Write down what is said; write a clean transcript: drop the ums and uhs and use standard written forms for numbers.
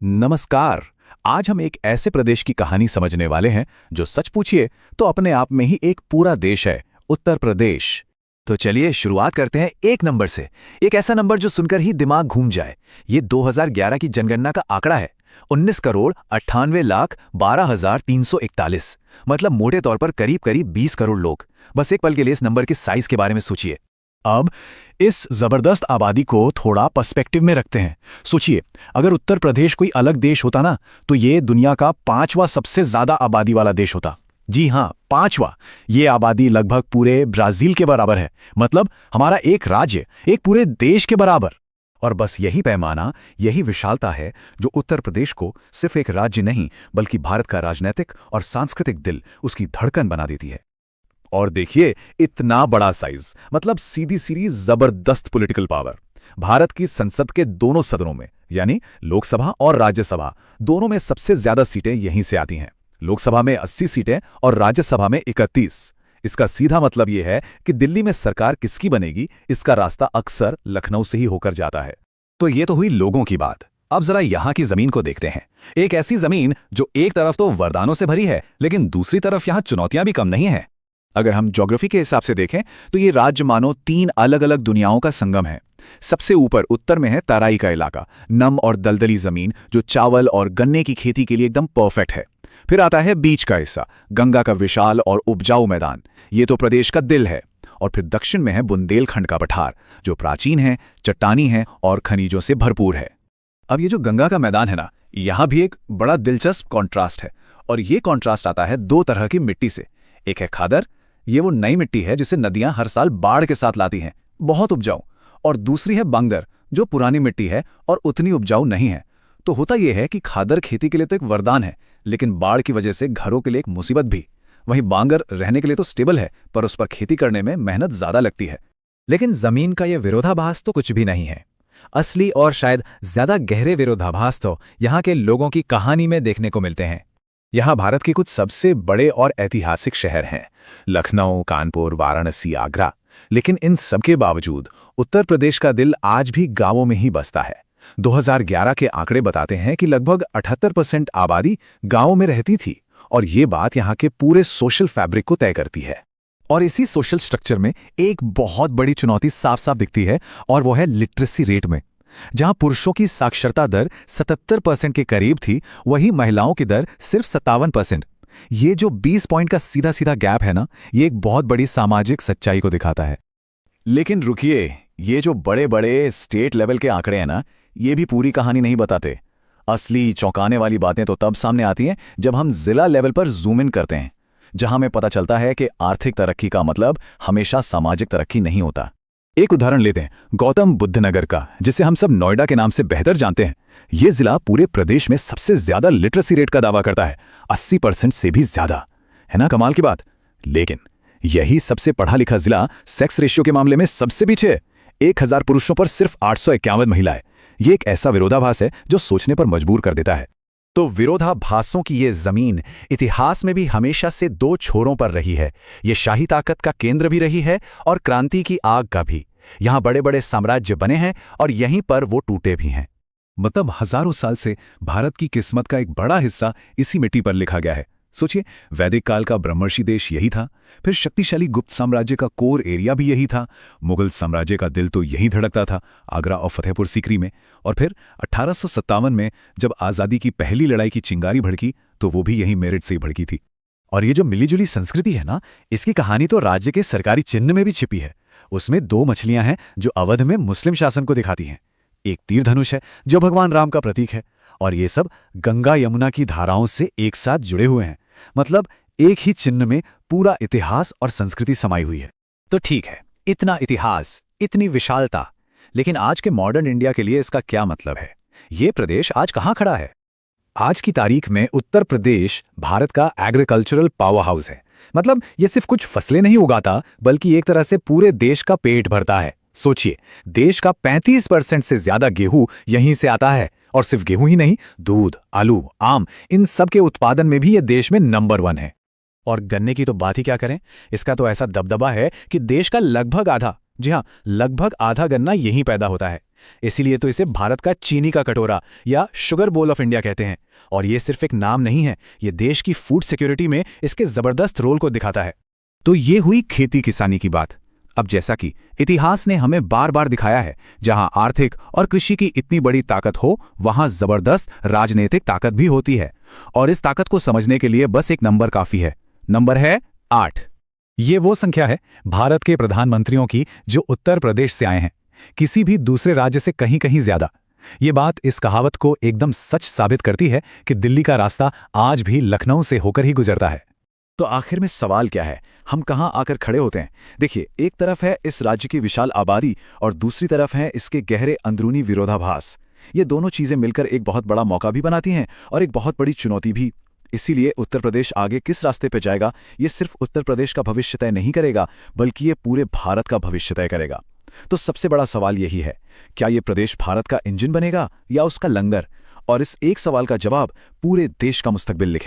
नमस्कार। आज हम एक ऐसे प्रदेश की कहानी समझने वाले हैं जो सच पूछिए तो अपने आप में ही एक पूरा देश है, उत्तर प्रदेश। तो चलिए शुरुआत करते हैं एक नंबर से। एक ऐसा नंबर जो सुनकर ही दिमाग घूम जाए। ये 2011 की जनगणना का आंकड़ा है। 19,98,12,341। मतलब मोटे तौर पर करीब करीब 20 करोड़ लोग। बस एक पल के लिए इस नंबर के साइज के बारे में सोचिए। अब इस जबरदस्त आबादी को थोड़ा पर्सपेक्टिव में रखते हैं। सोचिए, अगर उत्तर प्रदेश कोई अलग देश होता ना, तो ये दुनिया का 5वां सबसे ज्यादा आबादी वाला देश होता। जी हाँ, 5वां। ये आबादी लगभग पूरे ब्राजील के बराबर है। मतलब हमारा एक राज्य एक पूरे देश के बराबर। और बस यही पैमाना, यही विशालता है जो उत्तर प्रदेश को सिर्फ एक राज्य नहीं बल्कि भारत का राजनीतिक और सांस्कृतिक दिल, उसकी धड़कन बना देती है। और देखिए, इतना बड़ा साइज, मतलब सीधी सीधी जबरदस्त पॉलिटिकल पावर। भारत की संसद के दोनों सदनों में, यानी लोकसभा और राज्यसभा, दोनों में सबसे ज्यादा सीटें यहीं से आती हैं। लोकसभा में 80 सीटें और राज्यसभा में 31। इसका सीधा मतलब यह है कि दिल्ली में सरकार किसकी बनेगी, इसका रास्ता अक्सर लखनऊ से ही होकर जाता है। तो ये तो हुई लोगों की बात। अब जरा यहाँ की जमीन को देखते हैं। एक ऐसी जमीन जो एक तरफ तो वरदानों से भरी है, लेकिन दूसरी तरफ यहाँ चुनौतियां भी कम नहीं है। अगर हम ज्योग्राफी के हिसाब से देखें तो ये राज्य मानो 3 अलग अलग दुनियाओं का संगम है। सबसे ऊपर उत्तर में है तराई का इलाका, नम और दलदली जमीन जो चावल और गन्ने की खेती के लिए एकदम परफेक्ट है। फिर आता है बीच का हिस्सा, गंगा का विशाल और उपजाऊ मैदान, ये तो प्रदेश का दिल है। और फिर दक्षिण में है बुंदेलखंड का पठार, जो प्राचीन है, चट्टानी है और खनिजों से भरपूर है। अब ये जो गंगा का मैदान है ना, यहाँ भी एक बड़ा दिलचस्प कॉन्ट्रास्ट है। और ये कॉन्ट्रास्ट आता है 2 तरह की मिट्टी से। एक है खादर, ये वो नई मिट्टी है जिसे नदियां हर साल बाढ़ के साथ लाती हैं, बहुत उपजाऊ। और दूसरी है बांगर, जो पुरानी मिट्टी है और उतनी उपजाऊ नहीं है। तो होता यह है कि खादर खेती के लिए तो एक वरदान है, लेकिन बाढ़ की वजह से घरों के लिए एक मुसीबत भी। वहीं बांगर रहने के लिए तो स्टेबल है, पर उस पर खेती करने में मेहनत ज्यादा लगती है। लेकिन जमीन का यह विरोधाभास तो कुछ भी नहीं है। असली और शायद ज्यादा गहरे विरोधाभास तो यहाँ के लोगों की कहानी में देखने को मिलते हैं। यहाँ भारत के कुछ सबसे बड़े और ऐतिहासिक शहर हैं, लखनऊ, कानपुर, वाराणसी, आगरा। लेकिन इन सबके बावजूद उत्तर प्रदेश का दिल आज भी गांवों में ही बसता है। 2011 के आंकड़े बताते हैं कि लगभग 78% आबादी गांवों में रहती थी, और ये बात यहाँ के पूरे सोशल फैब्रिक को तय करती है। और इसी सोशल स्ट्रक्चर में एक बहुत बड़ी चुनौती साफ साफ दिखती है, और वो है लिटरेसी रेट में। जहां पुरुषों की साक्षरता दर 77% के करीब थी, वहीं महिलाओं की दर सिर्फ 57%। ये जो 20 पॉइंट का सीधा सीधा गैप है ना, ये एक बहुत बड़ी सामाजिक सच्चाई को दिखाता है। लेकिन रुकिए, ये जो बड़े बड़े स्टेट लेवल के आंकड़े हैं ना, ये भी पूरी कहानी नहीं बताते। असली चौंकाने वाली बातें तो तब सामने आती हैं जब हम जिला लेवल पर जूम इन करते हैं, जहां हमें पता चलता है कि आर्थिक तरक्की का मतलब हमेशा सामाजिक तरक्की नहीं होता। एक उदाहरण लेते हैं गौतम बुद्ध नगर का, जिसे हम सब नोएडा के नाम से बेहतर जानते हैं। यह जिला पूरे प्रदेश में सबसे ज्यादा लिटरेसी रेट का दावा करता है, 80% से भी ज्यादा। है ना कमाल की बात? लेकिन यही सबसे पढ़ा लिखा जिला सेक्स रेशियो के मामले में सबसे पीछे है। 1000 पुरुषों पर सिर्फ 851 महिलाएं। यह एक ऐसा विरोधाभास है जो सोचने पर मजबूर कर देता है। तो विरोधाभासों की ये जमीन इतिहास में भी हमेशा से 2 छोरों पर रही है। ये शाही ताकत का केंद्र भी रही है और क्रांति की आग का भी। यहाँ बड़े बड़े साम्राज्य बने हैं और यहीं पर वो टूटे भी हैं। मतलब हजारों साल से भारत की किस्मत का एक बड़ा हिस्सा इसी मिट्टी पर लिखा गया है। सोचिए, वैदिक काल का ब्रह्मर्षि देश यही था, फिर शक्तिशाली गुप्त साम्राज्य का कोर एरिया भी यही था, मुगल साम्राज्य का दिल तो यही धड़कता था, आगरा और फतेहपुर सीकरी में। और फिर 1857 में जब आज़ादी की पहली लड़ाई की चिंगारी भड़की, तो वो भी यही मेरठ से ही भड़की थी। और ये जो मिलीजुली संस्कृति है ना, इसकी कहानी तो राज्य के सरकारी चिन्ह में भी छिपी है। उसमें 2 मछलियां हैं जो अवध में मुस्लिम शासन को दिखाती हैं। एक तीर धनुष है जो भगवान राम का प्रतीक है, और ये सब गंगा यमुना की धाराओं से एक साथ जुड़े हुए हैं। मतलब एक ही चिन्ह में पूरा इतिहास और संस्कृति समाई हुई है। तो ठीक है, इतना इतिहास, इतनी विशालता, लेकिन आज के मॉडर्न इंडिया के लिए इसका क्या मतलब है? ये प्रदेश आज कहाँ खड़ा है? आज की तारीख में उत्तर प्रदेश भारत का एग्रीकल्चरल पावर हाउस है। मतलब ये सिर्फ कुछ फसलें नहीं उगाता, बल्कि एक तरह से पूरे देश का पेट भरता है। सोचिए, देश का 35% से ज्यादा गेहूं यहीं से आता है। और सिर्फ गेहूं ही नहीं, दूध, आलू, आम, इन सब के उत्पादन में भी ये देश में नंबर 1 है। और गन्ने की तो बात ही क्या करें। इसका तो ऐसा दबदबा है कि देश का लगभग आधा, जी हाँ, लगभग आधा गन्ना यहीं पैदा होता है। इसीलिए तो इसे भारत का चीनी का कटोरा या शुगर बोल ऑफ इंडिया कहते हैं। और ये सिर्फ एक नाम नहीं है, ये देश की फूड सिक्योरिटी में इसके जबरदस्त रोल को दिखाता है। तो ये हुई खेती किसानी की बात। अब जैसा कि इतिहास ने हमें बार बार दिखाया है, जहां आर्थिक और कृषि की इतनी बड़ी ताकत हो, वहां जबरदस्त राजनीतिक ताकत भी होती है। और इस ताकत को समझने के लिए बस एक नंबर काफी है। नंबर है 8। ये वो संख्या है भारत के प्रधानमंत्रियों की जो उत्तर प्रदेश से आए हैं, किसी भी दूसरे राज्य से कहीं कहीं ज्यादा। ये बात इस कहावत को एकदम सच साबित करती है कि दिल्ली का रास्ता आज भी लखनऊ से होकर ही गुजरता है। तो आखिर में सवाल क्या है, हम कहाँ आकर खड़े होते हैं? देखिए, एक तरफ है इस राज्य की विशाल आबादी और दूसरी तरफ है इसके गहरे अंदरूनी विरोधाभास। ये दोनों चीजें मिलकर एक बहुत बड़ा मौका भी बनाती हैं और एक बहुत बड़ी चुनौती भी। इसीलिए उत्तर प्रदेश आगे किस रास्ते पर जाएगा, ये सिर्फ उत्तर प्रदेश का भविष्य तय नहीं करेगा, बल्कि ये पूरे भारत का भविष्य तय करेगा। तो सबसे बड़ा सवाल यही है, क्या ये प्रदेश भारत का इंजन बनेगा या उसका लंगर? और इस एक सवाल का जवाब पूरे देश का मुस्तकबिल लिखे।